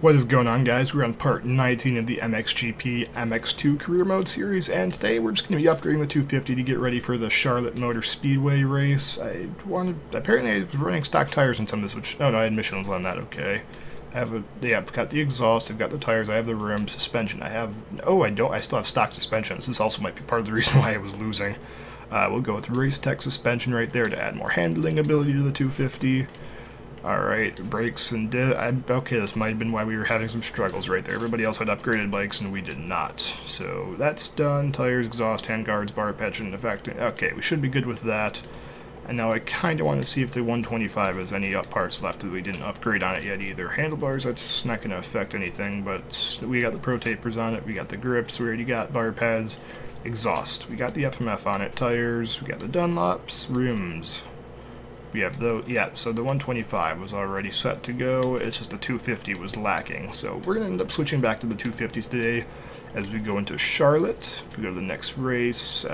What is going on, guys? We're on part 19 of the MXGP MX2 career mode series, and today we're just going to be upgrading the 250 to get ready for the Charlotte Motor Speedway race. Apparently I was running stock tires in some of this, which, oh no, I had Michelin's on that, okay. I've got the exhaust, I've got the tires, I have the rim, suspension, I still have stock suspensions. This also might be part of the reason why I was losing. We'll go with Race Tech suspension right there to add more handling ability to the 250. Alright, brakes and okay, this might have been why we were having some struggles right there. Everybody else had upgraded bikes and we did not. So that's done. Tires, exhaust, handguards, bar patch, and effect. Okay, we should be good with that. And now I kind of want to see if the 125 has any parts left that we didn't upgrade on it yet either. Handlebars, that's not going to affect anything, but we got the Pro Tapers on it, we got the grips, we already got bar pads, exhaust. We got the FMF on it, tires, we got the Dunlops, rims. We have so the 125 was already set to go, it's just the 250 was lacking. So we're going to end up switching back to the 250 today as we go into Charlotte. If we go to the next race,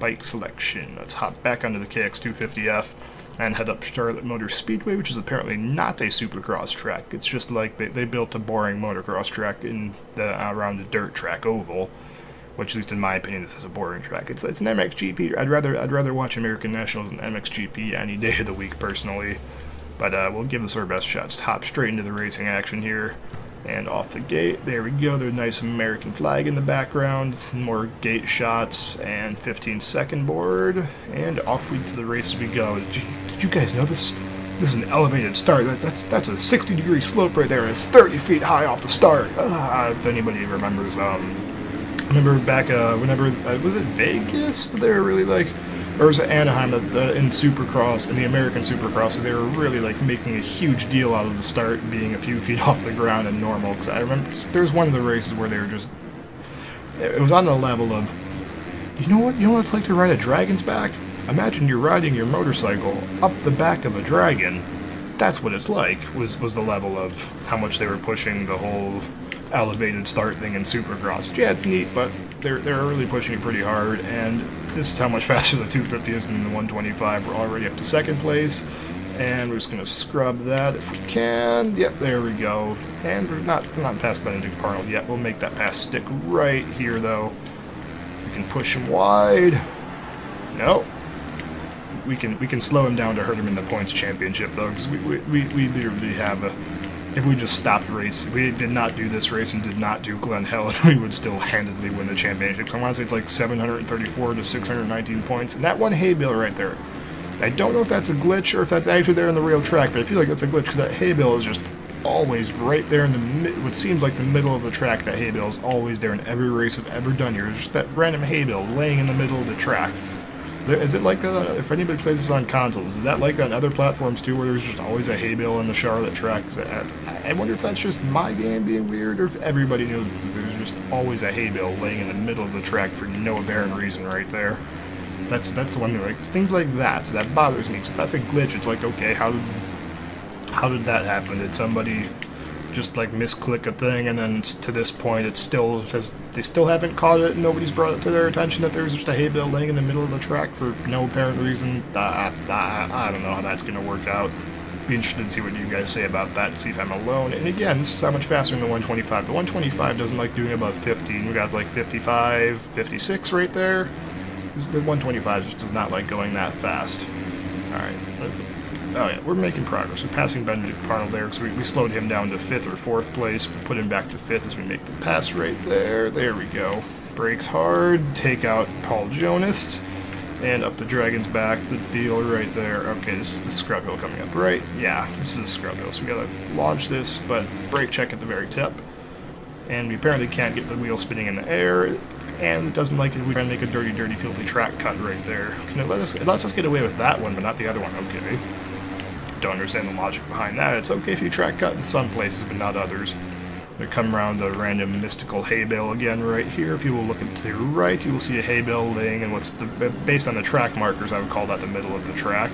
bike selection, let's hop back onto the KX250F and head up Charlotte Motor Speedway, which is apparently not a supercross track. It's just like they built a boring motocross track in around the dirt track oval. Which, at least in my opinion, this is a boring track. It's an MXGP. I'd rather watch American Nationals than MXGP any day of the week, personally. But we'll give this our best shot. Just hop straight into the racing action here, and off the gate. There we go. There's a nice American flag in the background. More gate shots and 15-second board, and off to the race we go. Did you guys know this? This is an elevated start. That's a 60-degree slope right there. It's 30 feet high off the start. If anybody remembers. I remember back whenever, was it Vegas that they were really like, or was it Anaheim in Supercross, in the American Supercross, they were really like making a huge deal out of the start being a few feet off the ground and normal, because I remember there was one of the races where they were just, it was on the level of, you know what it's like to ride a dragon's back? Imagine you're riding your motorcycle up the back of a dragon. That's what it's like, was the level of how much they were pushing the whole elevated start thing in Supercross. Yeah, it's neat, but they're really pushing it pretty hard, and this is how much faster the 250 is than the 125. We're already up to second place, and we're just going to scrub that if we can. Yep, there we go. And we're not past Benedict Arnold yet. We'll make that pass stick right here, though. If we can push him wide. No. We can slow him down to hurt him in the points championship, though, because we literally have a... If we just stopped race, if we did not do this race and did not do Glen Helen, we would still handedly win the championship. So I want to say it's like 734 to 619 points. And that one hay bale right there, I don't know if that's a glitch or if that's actually there in the real track, but I feel like that's a glitch because that hay bale is just always right there in what seems like the middle of the track. That hay bale is always there in every race I've ever done here. There's just that random hay bale laying in the middle of the track. Is it like that, if anybody plays this on consoles, is that like that on other platforms too, where there's just always a hay bale in the Charlotte track? I wonder if that's just my game being weird, or if everybody knows that there's just always a hay bale laying in the middle of the track for no apparent reason right there. That's the one thing, like, things like that, so that bothers me. So if that's a glitch, it's like, okay, how did that happen? Did somebody just like misclick a thing, and then to this point they still haven't caught it, and nobody's brought it to their attention that there's just a hay bale laying in the middle of the track for no apparent reason? I don't know how that's going to work out. Be interested to see what you guys say about that, see if I'm alone. And again, this is how much faster than the 125. The 125 doesn't like doing above 50, and we got like 55, 56 right there. The 125 just does not like going that fast. Alright. Oh yeah, we're making progress. We're passing Benedict Arnold there because we slowed him down to 5th or 4th place. We put him back to 5th as we make the pass right there. There we go. Brakes hard. Take out Paul Jonas. And up the Dragon's back. The deal right there. Okay, this is the scrub hill coming up, right? Yeah, this is a scrub hill. So we gotta launch this, but brake check at the very tip. And we apparently can't get the wheel spinning in the air. And it doesn't like it if we try and make a dirty, filthy track cut right there. It lets us get away with that one, but not the other one. Okay. Don't understand the logic behind that. It's okay if you track cut in some places, but not others. We come around the random mystical hay bale again right here. If you will look to the right, you will see a hay bale laying in based on the track markers, I would call that the middle of the track.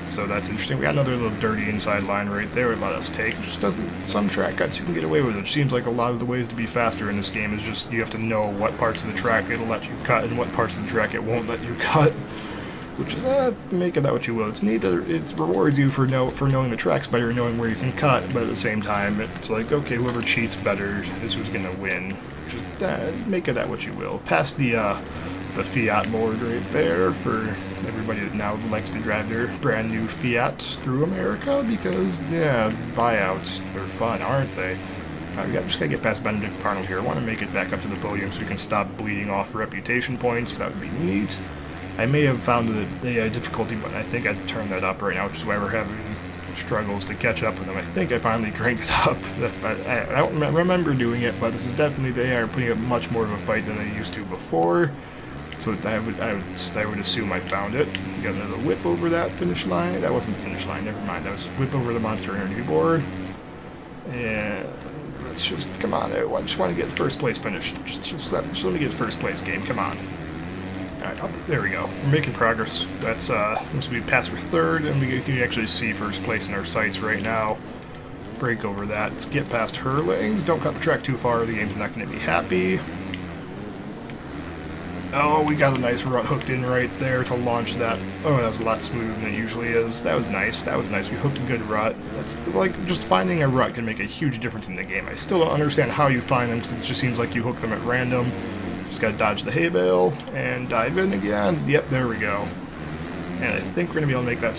So that's interesting. We got another little dirty inside line right there it let us take. It just doesn't, some track cuts you can get away with. It seems like a lot of the ways to be faster in this game is just you have to know what parts of the track it'll let you cut and what parts of the track it won't let you cut. which is, make of that what you will. It's neat that it rewards you for knowing the tracks better, knowing where you can cut, but at the same time, it's like, okay, whoever cheats better is who's gonna win. Just make of that what you will. Past the Fiat board right there for everybody that now likes to drive their brand new Fiat through America, because, yeah, buyouts, they're fun, aren't they? Just gotta get past Benedict Arnold here. I want to make it back up to the podium so we can stop bleeding off reputation points. That would be neat. I may have found the difficulty button. I think I'd turn that up right now, which is why we're having struggles to catch up with them. I think I finally cranked it up. I don't remember doing it, but this is definitely, they are putting up much more of a fight than they used to before. So I would assume I found it. We got another whip over that finish line. That wasn't the finish line, never mind. That was whip over the Monster Energy board. And let's just, come on, I just want to get first place finish. Just let me get first place game, come on. Alright, there we go. We're making progress. That's, once we pass for third, and we can actually see first place in our sights right now. Break over that. Let's get past Hurlings. Don't cut the track too far, the game's not going to be happy. Oh, we got a nice rut hooked in right there to launch that. Oh, that was a lot smoother than it usually is. That was nice. That was nice. We hooked a good rut. That's like, just finding a rut can make a huge difference in the game. I still don't understand how you find them, because it just seems like you hook them at random. Just gotta dodge the hay bale and dive in again. Yep, there we go. And I think we're gonna be able to make that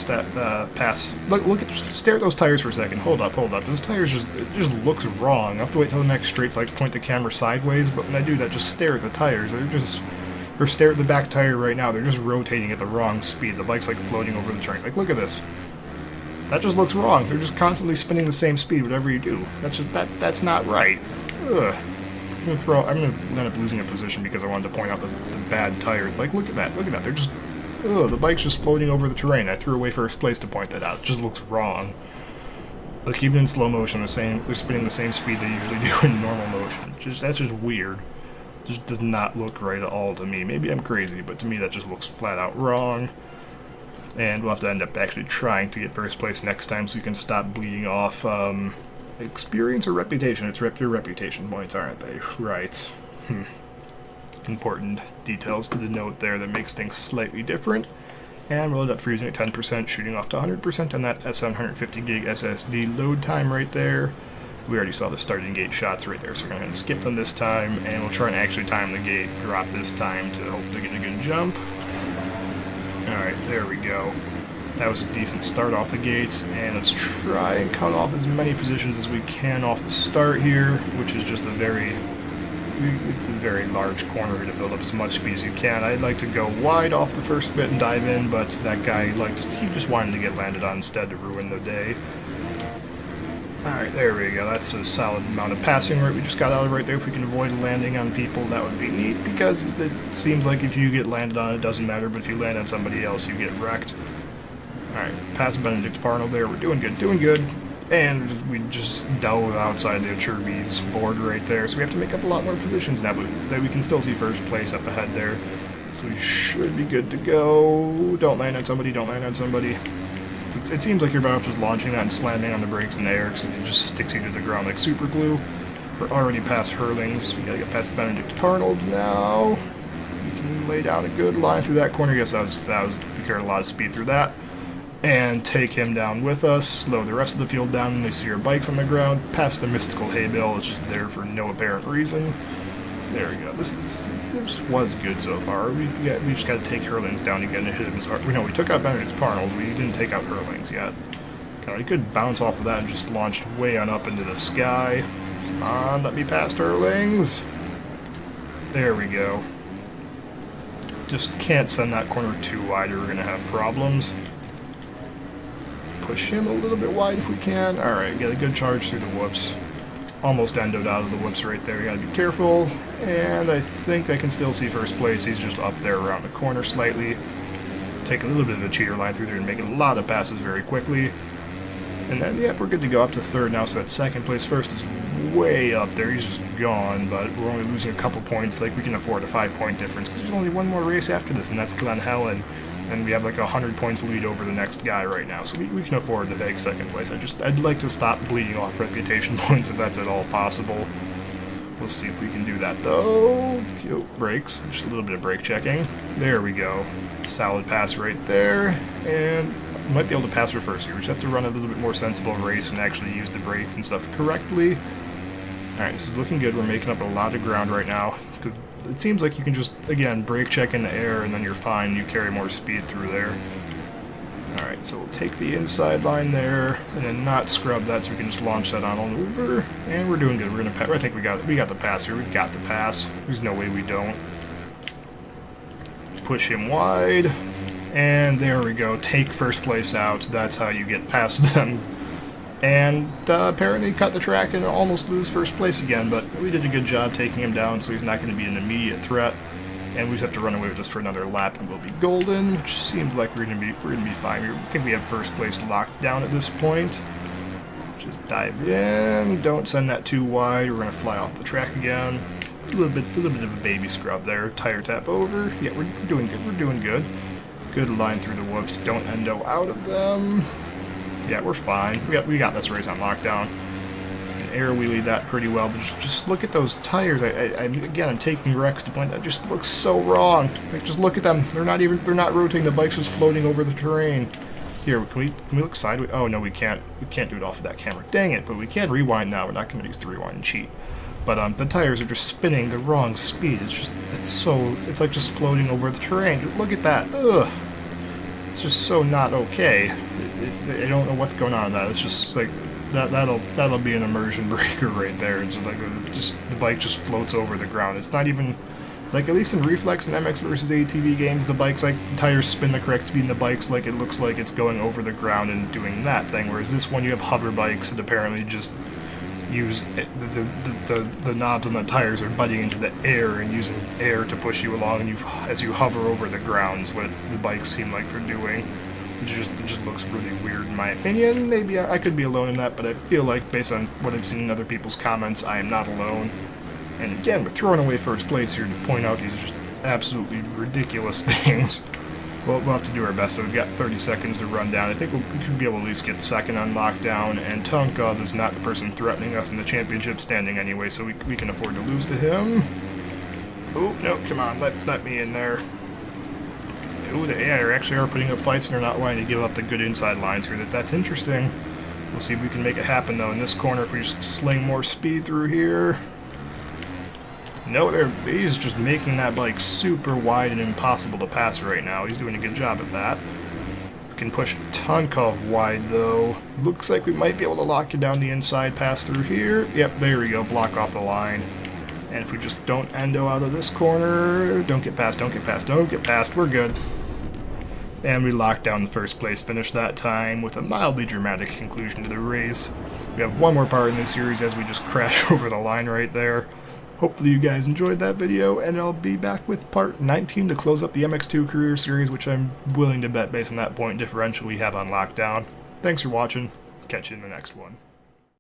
pass. Look at, just stare at those tires for a second. Hold up. Those tires it just looks wrong. I have to wait till the next straight to like point the camera sideways, but when I do that, just stare at the tires. Or stare at the back tire right now, they're just rotating at the wrong speed. The bike's like floating over the track. Like, look at this. That just looks wrong. They're just constantly spinning the same speed, whatever you do. That's not right. Ugh. I'm gonna end up losing a position because I wanted to point out the bad tire. Like, look at that. They're just, the bike's just floating over the terrain. I threw away first place to point that out. It just looks wrong. Like, even in slow motion, they're spinning the same speed they usually do in normal motion. That's just weird. Just does not look right at all to me. Maybe I'm crazy, but to me that just looks flat out wrong. And we'll have to end up actually trying to get first place next time so we can stop bleeding off experience or reputation. It's your reputation points, aren't they? Right. Important details to denote there that makes things slightly different. And we'll end up freezing at 10%, shooting off to 100% on that S750 gig SSD load time right there. We already saw the starting gate shots right there, so we're going to skip them this time, and we'll try and actually time the gate drop this time to hopefully get a good jump. Alright, there we go. That was a decent start off the gate, and let's try and cut off as many positions as we can off the start here, which is just it's a very large corner to build up as much speed as you can. I'd like to go wide off the first bit and dive in, but that guy he just wanted to get landed on instead to ruin the day. Alright, there we go. That's a solid amount of passing right we just got out of right there. If we can avoid landing on people, that would be neat, because it seems like if you get landed on, it doesn't matter, but if you land on somebody else, you get wrecked. Alright, past Benedict Arnold there. We're doing good. And we just dove outside the Chirby's board right there, so we have to make up a lot more positions now, but we can still see first place up ahead there. So we should be good to go. Don't land on somebody. It seems like you're better off just launching that and slamming on the brakes in the air, because it just sticks you to the ground like super glue. We're already past Hurlings. We gotta get past Benedict Arnold now. We can lay down a good line through that corner. Yes, we carried a lot of speed through that. And take him down with us. Slow the rest of the field down when they see our bikes on the ground. Past the mystical hay bale. It's just there for no apparent reason. There we go. This was good so far. We just got to take Hurlings down again and hit him as hard. No, we took out Benedict Arnold. We didn't take out Hurlings yet. Got a good bounce off of that and just launched way on up into the sky. Come on, let me past Hurlings. There we go. Just can't send that corner too wide or we're going to have problems. Push him a little bit wide if we can. Alright, get a good charge through the whoops. Almost endoed out of the whoops right there. You gotta be careful. And I think I can still see first place. He's just up there around the corner slightly. Take a little bit of a cheater line through there and make a lot of passes very quickly. And then, yep, we're good to go up to third now, so that second place first is way up there. He's just gone, but we're only losing a couple points. Like, we can afford a 5-point difference, because there's only one more race after this, and that's Glen Helen. And we have like 100 points lead over the next guy right now, so we can afford to take second place. I'd like to stop bleeding off reputation points if that's at all possible. We'll see if we can do that though. Oh, brakes, just a little bit of brake checking. There we go. Solid pass right there, and might be able to pass her first here. We just have to run a little bit more sensible race and actually use the brakes and stuff correctly. Alright, this is looking good. We're making up a lot of ground right now, because it seems like you can just, again, brake check in the air and then you're fine. You carry more speed through there. Alright, so we'll take the inside line there, and then not scrub that so we can just launch that on over, and we're doing good. We're gonna I think we got the pass here. We've got the pass. There's no way we don't. Push him wide, and there we go. Take first place out. That's how you get past them. And apparently cut the track and almost lose first place again, but we did a good job taking him down, so he's not going to be an immediate threat. And we just have to run away with this for another lap, and we'll be golden, which seems like we're gonna be fine. I think we have first place locked down at this point. Just dive in. Don't send that too wide. We're gonna fly off the track again. A little bit of a baby scrub there. Tire tap over. Yeah, we're doing good. We're doing good. Good line through the whoops. Don't endo out of them. Yeah, we're fine. We got this race on lockdown. Air wheelie that pretty well, but just look at those tires. I'm taking Rex to point. That just looks so wrong. Like, just look at them. They're not rotating. The bike's just floating over the terrain. Here, can we look sideways? Oh no, we can't. We can't do it off of that camera. Dang it! But we can rewind now. We're not going to use the rewind and cheat. But the tires are just spinning the wrong speed. It's like just floating over the terrain. Look at that. Ugh. It's just so not okay. I don't know what's going on with that. It's just like. That'll be an immersion breaker right there. It's like the bike just floats over the ground. It's not even like, at least in Reflex and MX versus ATV games, the bike's like the tires spin the correct speed and the bike's like, it looks like it's going over the ground and doing that thing. Whereas this one, you have hover bikes that apparently just use the knobs on the tires are butting into the air and using air to push you along, and as you hover over the ground is what the bikes seem like they're doing. It just looks really weird in my opinion. Maybe I could be alone in that, but I feel like, based on what I've seen in other people's comments, I am not alone. And again, we're throwing away first place here to point out these just absolutely ridiculous things. Well, we'll have to do our best. So we've got 30 seconds to run down. I think we should be able to at least get second on lockdown, and Tonkov is not the person threatening us in the championship standing anyway, so we can afford to lose to him. Oh, no, come on, let me in there. Ooh, they actually are putting up fights, and they're not wanting to give up the good inside lines here. That's interesting. We'll see if we can make it happen, though, in this corner, if we just sling more speed through here. No, he's just making that bike super wide and impossible to pass right now. He's doing a good job at that. We can push Tonkov wide, though. Looks like we might be able to lock it down the inside pass through here. Yep, there we go. Block off the line. And if we just don't endo out of this corner, don't get past, we're good. And we locked down the first place finish that time with a mildly dramatic conclusion to the race. We have one more part in this series as we just crash over the line right there. Hopefully you guys enjoyed that video, and I'll be back with part 19 to close up the MX2 career series, which I'm willing to bet based on that point differential we have on lockdown. Thanks for watching. Catch you in the next one.